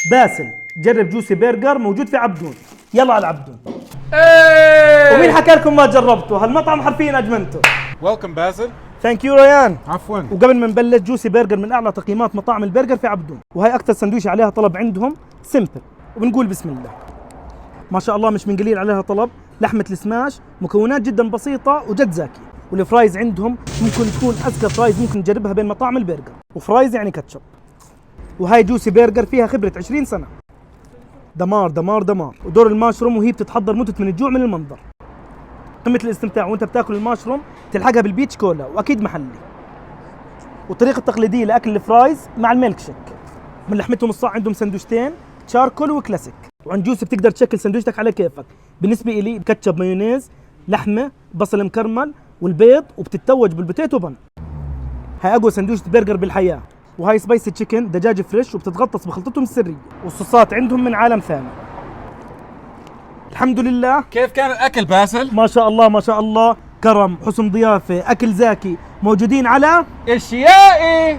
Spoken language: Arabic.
باسل جرب جوسي برجر موجود في عبدون. يلا على عبدون. ومين حكى لكم ما جربتوا؟ هالمطعم حرفيا اجمنته. ويلكم باسل. ثانك يو ريان. عفوا. وقبل ما نبلش، جوسي برجر من اعلى تقييمات مطاعم البرجر في عبدون، وهي اكثر سندويشه عليها طلب عندهم، سمبل. وبنقول بسم الله ما شاء الله، مش من قليل عليها طلب. لحمه السماش، مكونات جدا بسيطه وجد زاكي. والفرايز عندهم ممكن تكون اذكى فرايز ممكن تجربها بين مطاعم البرجر، وفرايز يعني كاتشب. وهاي جوسي برجر فيها خبره 20 سنه. دمار دمار دمار. ودور الماشروم وهي بتتحضر متت من الجوع من المنظر. قمه الاستمتاع وانت بتاكل الماشروم، تلحقها بالبيتش كولا واكيد محلي. والطريقه التقليديه لاكل الفرايز مع الميلك شيك. من لحمتهم الصاع عندهم سندويشتين، تشاركول وكلاسيك. وعند جوسي بتقدر تشكل سندويشتك على كيفك. بالنسبه لي كاتشب، مايونيز، لحمه، بصل مكرمل والبيض، وبتتوج بالبوتيتو بن. هاي اقوى سندويشة برجر بالحياه. وهاي سبايسي تشيكن، دجاج فريش وبتتغطس بخلطتهم السريه. والصوصات عندهم من عالم ثاني. الحمد لله. كيف كان الاكل باسل؟ ما شاء الله ما شاء الله، كرم، حسن ضيافه، اكل زاكي، موجودين على اشيائي.